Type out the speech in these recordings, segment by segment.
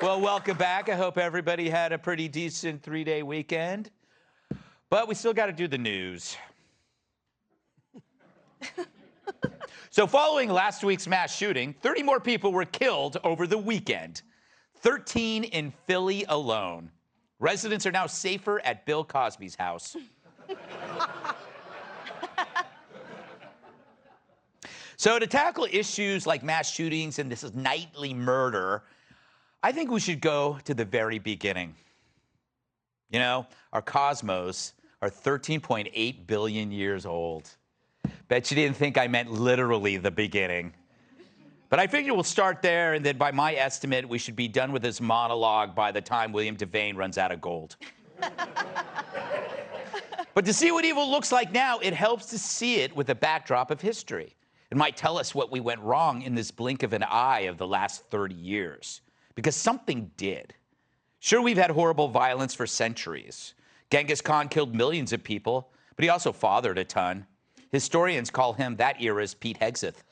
Well, welcome back. I hope everybody had a pretty decent 3-day weekend. But we still got to do the news. So following last week's mass shooting, 30 more people were killed over the weekend. 13 in Philly alone. Residents are now safer at Bill Cosby's house. So to tackle issues like mass shootings and this nightly murder, I think we should go to the very beginning. You know, our cosmos are 13.8 billion years old. Bet you didn't think I meant literally the beginning. But I figure we'll start there, and then by my estimate, we should be done with this monologue by the time William Devane runs out of gold. But to see what evil looks like now, it helps to see it with a backdrop of history. It might tell us what we went wrong in this blink of an eye of the last 30 years. Because something did. Sure, we've had horrible violence for centuries. Genghis Khan killed millions of people, but he also fathered a ton. Historians call him that era's Pete Hegseth.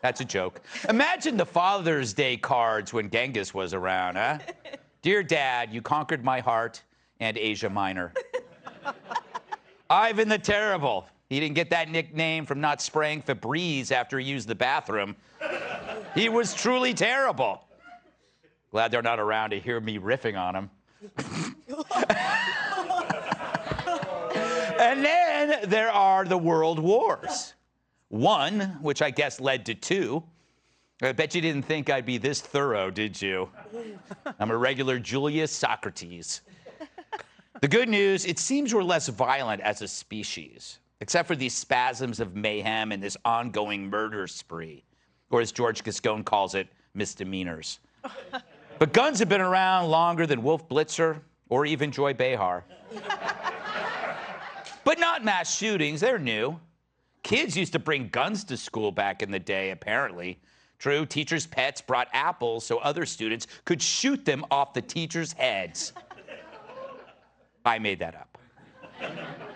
That's a joke. Imagine the Father's Day cards when Genghis was around, huh? Dear Dad, you conquered my heart and Asia Minor. Ivan the Terrible. He didn't get that nickname from not spraying Febreze after he used the bathroom. He was truly terrible. Glad they're not around to hear me riffing on him. And then there are the world wars. One, which I guess led to two. I bet you didn't think I'd be this thorough, did you? I'm a regular Julius Socrates. The good news, it seems we're less violent as a species, except for these spasms of mayhem and this ongoing murder spree, or as George Gascon calls it, misdemeanors. But guns have been around longer than Wolf Blitzer or even Joy Behar. But not mass shootings, they're new. Kids used to bring guns to school back in the day, apparently. True, teachers' pets brought apples so other students could shoot them off the teachers' heads. I made that up.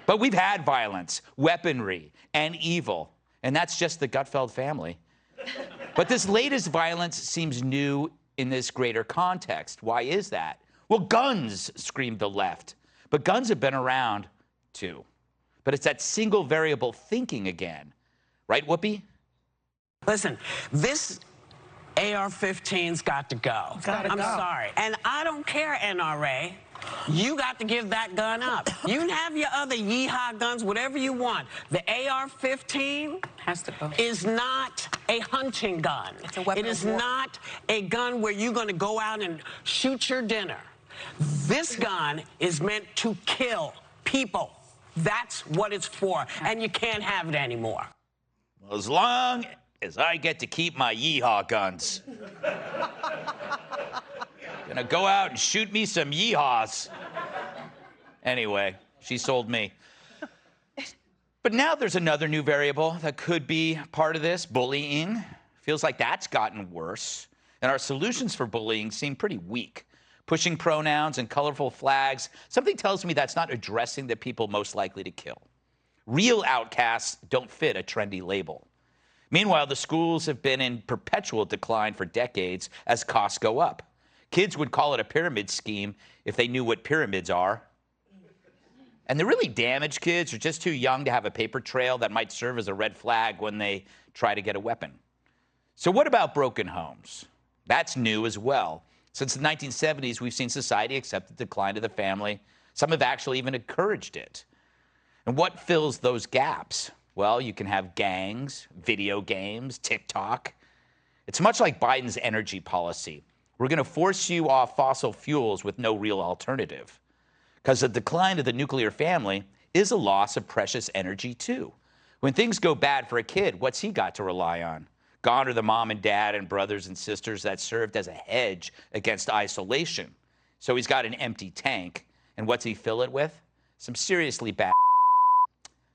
But we've had violence, weaponry, and evil, and that's just the Gutfeld family. But this latest violence seems new in this greater context. Why is that? Well, guns, screamed the left. But guns have been around, too. But it's that single variable thinking again. Right, Whoopi? Listen, this AR-15's got to go. I'm sorry. And I don't care, NRA. You got to give that gun up. You can have your other yeehaw guns, whatever you want. The AR-15 has to go. Is not a hunting gun. It's a weapon It is of war. not a gun where you're going to go out and shoot your dinner. This gun is meant to kill people. That's what it's for, and you can't have it anymore. Well, as long as I get to keep my yeehaw guns. Gonna go out and shoot me some yeehaws. Anyway, she sold me. But now there's another new variable that could be part of this, bullying. Feels like that's gotten worse. And our solutions for bullying seem pretty weak. Pushing pronouns and colorful flags, something tells me that's not addressing the people most likely to kill. Real outcasts don't fit a trendy label. Meanwhile, the schools have been in perpetual decline for decades as costs go up. Kids would call it a pyramid scheme if they knew what pyramids are. And the really damaged kids are just too young to have a paper trail that might serve as a red flag when they try to get a weapon. So what about broken homes? That's new as well. Since the 1970s, we've seen society accept the decline of the family. Some have actually even encouraged it. And what fills those gaps? Well, you can have gangs, video games, TikTok. It's much like Biden's energy policy. We're going to force you off fossil fuels with no real alternative. Because the decline of the nuclear family is a loss of precious energy, too. When things go bad for a kid, what's he got to rely on? Gone are the mom and dad and brothers and sisters that served as a hedge against isolation. So he's got an empty tank. And what's he fill it with? Some seriously bad.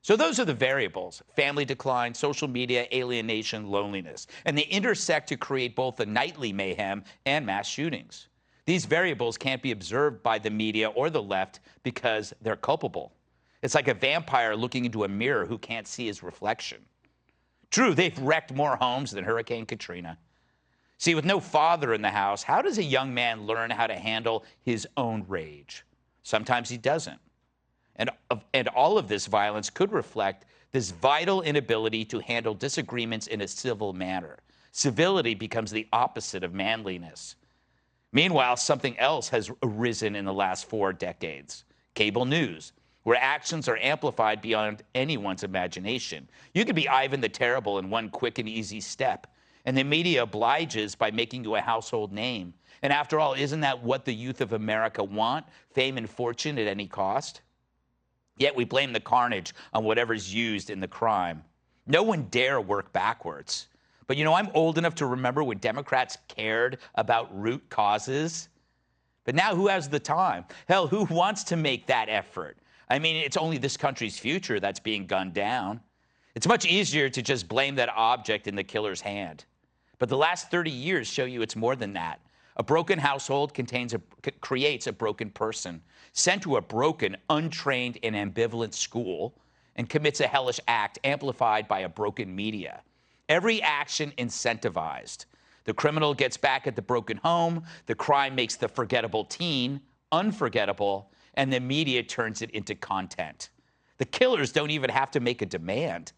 So those are the variables: family decline, social media, alienation, loneliness. And they intersect to create both the nightly mayhem and mass shootings. These variables can't be observed by the media or the left because they're culpable. It's like a vampire looking into a mirror who can't see his reflection. True, they've wrecked more homes than Hurricane Katrina. See, with no father in the house, how does a young man learn how to handle his own rage? Sometimes he doesn't. And all of this violence could reflect this vital inability to handle disagreements in a civil manner. Civility becomes the opposite of manliness. Meanwhile, something else has arisen in the last 4 decades: cable news, where actions are amplified beyond anyone's imagination. You could be Ivan the Terrible in one quick and easy step, and the media obliges by making you a household name. And after all, isn't that what the youth of America want? Fame and fortune at any cost? Yet we blame the carnage on whatever's used in the crime. No one dare work backwards. But I'm old enough to remember when Democrats cared about root causes. But now who has the time? Hell, who wants to make that effort? I mean, it's only this country's future that's being gunned down. It's much easier to just blame that object in the killer's hand. But the last 30 years show you it's more than that. A broken household creates a broken person, sent to a broken, untrained, and ambivalent school, and commits a hellish act amplified by a broken media. Every action incentivized. The criminal gets back at the broken home, the crime makes the forgettable teen unforgettable, and the media turns it into content. The killers don't even have to make a demand.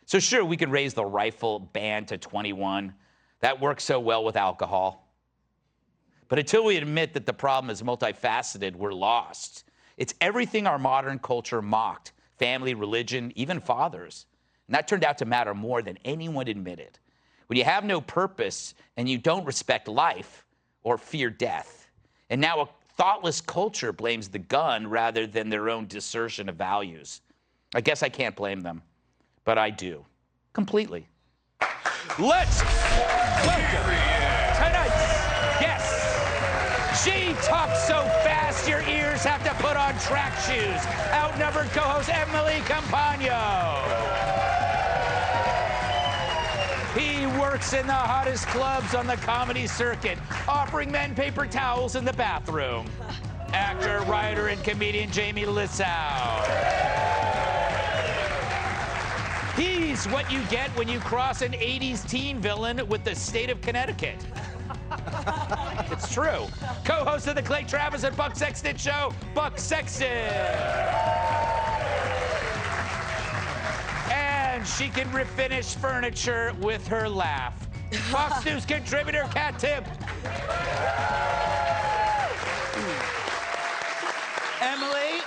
So sure, we can raise the rifle ban to 21. That works so well with alcohol. But until we admit that the problem is multifaceted, we're lost. It's everything our modern culture mocked: family, religion, even fathers. And that turned out to matter more than anyone admitted. When you have no purpose and you don't respect life or fear death. And now a thoughtless culture blames the gun rather than their own desertion of values. I guess I can't blame them, but I do. Completely. Let's welcome tonight's guest. She talks so fast your ears have to put on track shoes. Outnumbered co-host Emily Campagno. He works in the hottest clubs on the comedy circuit, offering men paper towels in the bathroom. Actor, writer, and comedian Jamie Lissow. He's what you get when you cross an 80s teen villain with the state of Connecticut. It's true. Co-host of the Clay Travis and Buck Sexton Show, Buck Sexton. And she can refinish furniture with her laugh. Fox News contributor Kat Tipp. Emily,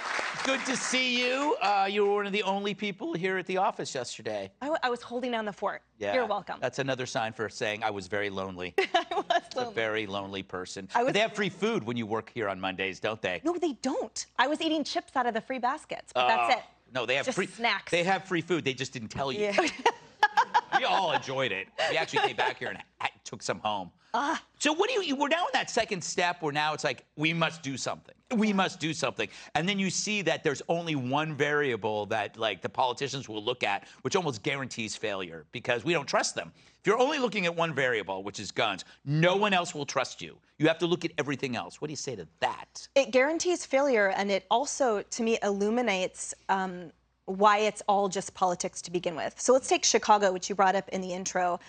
good to see you. You were one of the only people here at the office yesterday. I was holding down the fort. Yeah, You're welcome. That's another sign for saying I was very lonely. I was lonely. A very lonely person. But they have free food when you work here on Mondays, don't they? No, they don't. I was eating chips out of the free baskets, but that's it. No, they have just free snacks. They have free food. They just didn't tell you. Yeah. We all enjoyed it. We actually came back here and took some home. So what do you? We're now in that second step where now it's like we must do something. We must do something. And then you see that there's only one variable that like the politicians will look at, which almost guarantees failure because we don't trust them. If you're only looking at one variable, which is guns, no one else will trust you. You have to look at everything else. What do you say to that? It guarantees failure, and it also, to me, illuminates why it's all just politics to begin with. So let's take Chicago, which you brought up in the intro.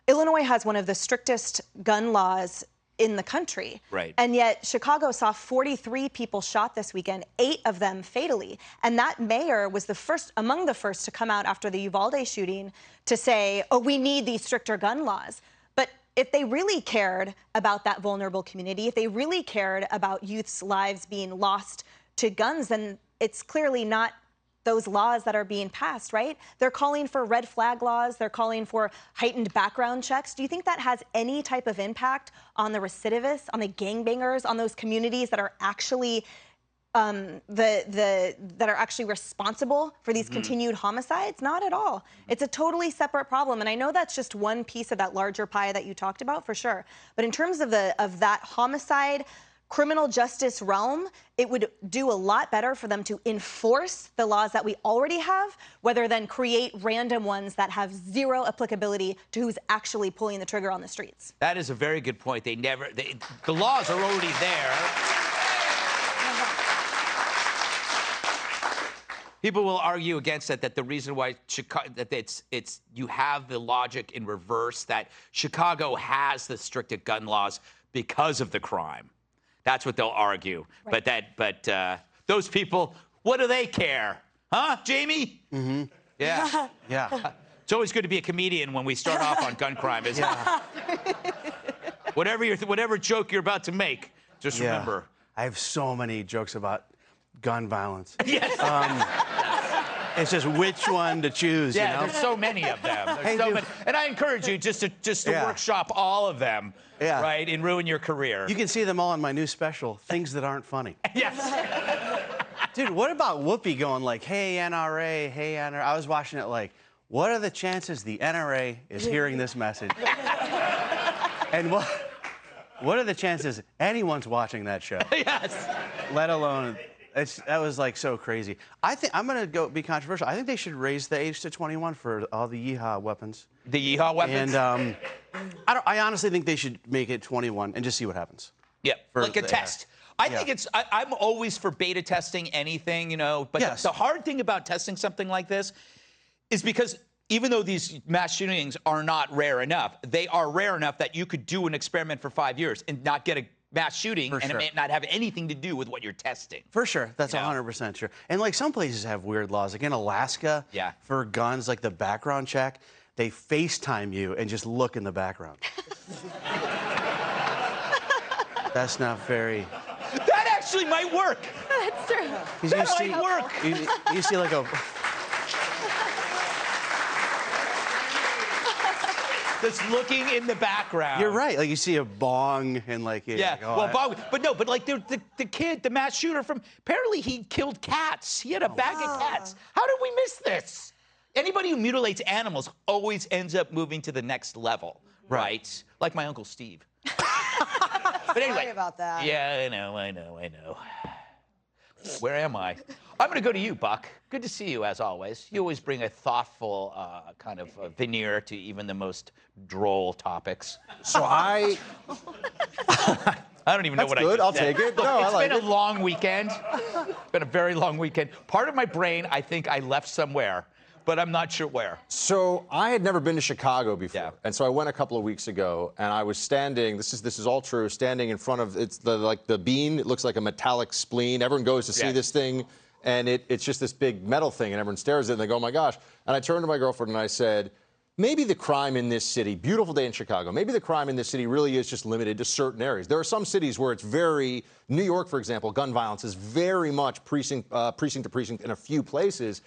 Illinois has one of the strictest gun laws in the country. Right. And yet Chicago saw 43 people shot this weekend, 8 of them fatally. And that mayor was among the first to come out after the Uvalde shooting to say, oh, we need these stricter gun laws. But if they really cared about that vulnerable community, if they really cared about youth's lives being lost to guns, then it's clearly not those laws that are being passed, right? They're calling for red flag laws. They're calling for heightened background checks. Do you think that has any type of impact on the recidivists, on the gangbangers, on those communities that are actually that are actually responsible for these continued homicides? Not at all. It's a totally separate problem, and I know that's just one piece of that larger pie that you talked about, for sure. But in terms of that homicide, criminal justice realm, it would do a lot better for them to enforce the laws that we already have, rather than create random ones that have zero applicability to who's actually pulling the trigger on the streets. That is a very good point. The laws are already there. People will argue against that the reason why Chicago, that it's you have the logic in reverse, that Chicago has the stricter gun laws because of the crime. That's what they'll argue. Right. But those people, what do they care? Huh, Jamie? Mm-hmm. Yeah. Yeah. It's always good to be a comedian when we start off on gun crime, isn't it? Whatever joke you're about to make, just remember. I have so many jokes about gun violence. Yes. It's just which one to choose. Yeah, you know? there's so many of them. There's so many. And I encourage you just to workshop all of them, right, and ruin your career. You can see them all in my new special, Things That Aren't Funny. Yes. Dude, what about Whoopi going like, hey, NRA, hey, NRA? I was watching it like, what are the chances the NRA is hearing this message? And what are the chances anyone's watching that show? Yes. Let alone, that was like so crazy. I'm gonna be controversial. I think they should raise the age to 21 for all the yeehaw weapons. The yeehaw weapons? And I honestly think they should make it 21 and just see what happens. Yeah, like a test. I think I'm always for beta testing anything, you know, but the hard thing about testing something like this is because even though these mass shootings are not rare enough, they are rare enough that you could do an experiment for 5 years and not get a mass shooting, and it may not have anything to do with what you're testing. For sure. That's 100% true. And like some places have weird laws. Like in Alaska, for guns, like the background check, they FaceTime you and just look in the background. That's not very... That actually might work. That's true. That might work. You see like a... Just looking in the background. You're right. Like you see a bong and like... Yeah, like, oh, well, bong, but no, but like the kid, the mass shooter apparently he killed cats. He had a bag of cats. How did we miss this? Anybody who mutilates animals always ends up moving to the next level, right? Like my Uncle Steve. But anyway. Sorry about that. Yeah, I know. Where am I? I'm going to go to you, Buck. Good to see you, as always. You always bring a thoughtful kind of veneer to even the most droll topics. So I don't even know what I did. That's good. I'll take it. Look, No, it's been a long weekend. It's been a very long weekend. Part of my brain, I think I left somewhere, but I'm not sure where. So I had never been to Chicago before, Yeah. and so I went a couple of weeks ago, and I was standing. This is all true. Standing in front of the bean. It looks like a metallic spleen. Everyone goes to see this thing, and it's just this big metal thing, and everyone stares at it and they go, "Oh my gosh!" And I turned to my girlfriend and I said, maybe the crime in this city, beautiful day in Chicago, maybe the crime in this city really is just limited to certain areas. There are some cities where it's very, New York, for example, gun violence is very much precinct to precinct in a few places.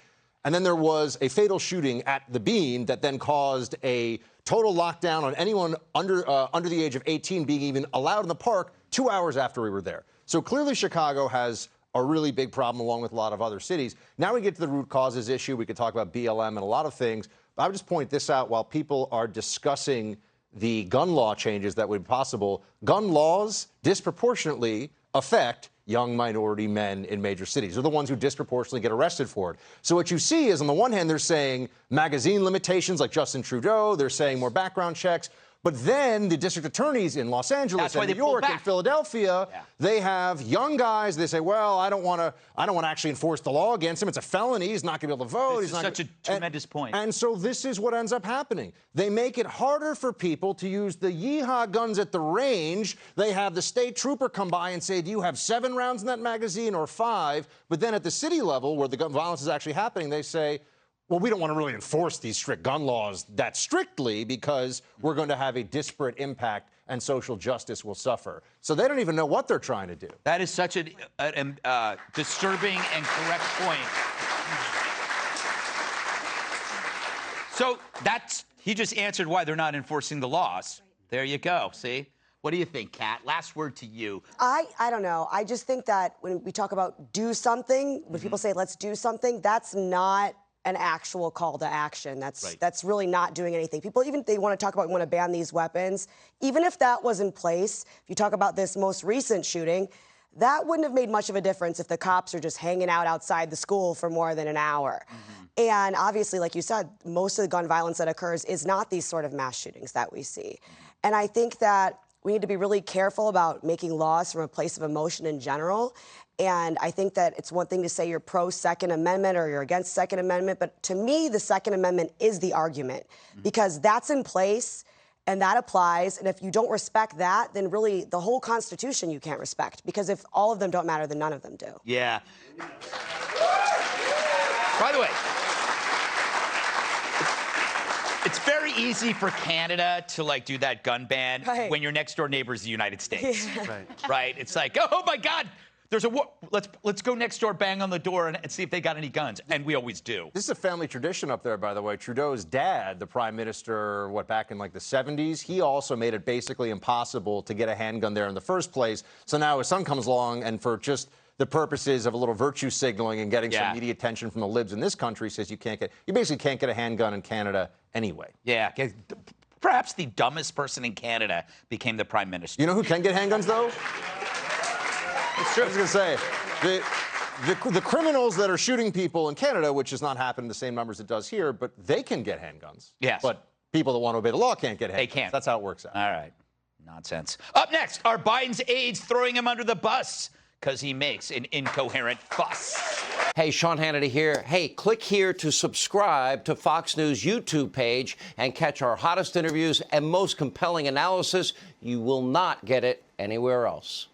And then there was a fatal shooting at the Bean that then caused a total lockdown on anyone under the age of 18 being even allowed in the park 2 hours after we were there. So clearly Chicago has a really big problem along with a lot of other cities. Now we get to the root causes issue. We could talk about BLM and a lot of things. But I would just point this out while people are discussing the gun law changes that would be possible. Gun laws disproportionately affect young minority men in major cities. They're the ones who disproportionately get arrested for it. So what you see is, on the one hand, they're saying magazine limitations like Justin Trudeau. They're saying more background checks. But then the district attorneys in Los Angeles and New York and Philadelphia, they have young guys. They say, well, I don't want to actually enforce the law against him. It's a felony. He's not going to be able to vote. This is such a tremendous point. And so this is what ends up happening. They make it harder for people to use the yeehaw guns at the range. They have the state trooper come by and say, do you have 7 rounds in that magazine or 5? But then at the city level, where the gun violence is actually happening, they say, well, we don't want to really enforce these strict gun laws that strictly because we're going to have a disparate impact and social justice will suffer. So they don't even know what they're trying to do. That is such a disturbing and correct point. So he just answered why they're not enforcing the laws. There you go, see? What do you think, Kat? Last word to you. I don't know. I just think that when we talk about do something, when people say let's do something, that's not an actual call to action. That's really not doing anything. People, even if they want to talk about, want to ban these weapons, even if that was in place, if you talk about this most recent shooting, that wouldn't have made much of a difference if the cops are just hanging out outside the school for more than an hour. And obviously, like you said, most of the gun violence that occurs is not these sort of mass shootings that we see. And I think that we need to be really careful about making laws from a place of emotion in general. And I think that it's one thing to say you're pro-Second Amendment or you're against Second Amendment, but to me, the Second Amendment is the argument because that's in place and that applies. And if you don't respect that, then really the whole Constitution you can't respect because if all of them don't matter, then none of them do. Yeah. By the way, it's very easy for Canada to like do that gun ban when your next door neighbor is the United States. Yeah. Right? It's like, oh my God, there's a war. Let's go next door, bang on the door, and see if they got any guns. And we always do. This is a family tradition up there, by the way. Trudeau's dad, the prime minister, back in like the 70s, he also made it basically impossible to get a handgun there in the first place. So now his son comes along, and for just the purposes of a little virtue signaling and getting some media attention from the libs in this country, says you basically can't get a handgun in Canada anyway. Yeah. Perhaps the dumbest person in Canada became the prime minister. You know who can get handguns, though? It's true. I was going to say, the criminals that are shooting people in Canada, which has not happened in the same numbers it does here, but they can get handguns. Yes. But people that want to obey the law can't get handguns. They can't. That's how it works out. All right. Nonsense. Up next, are Biden's aides throwing him under the bus because he makes an incoherent fuss? Hey, Sean Hannity here. Hey, click here to subscribe to Fox News YouTube page and catch our hottest interviews and most compelling analysis. You will not get it anywhere else.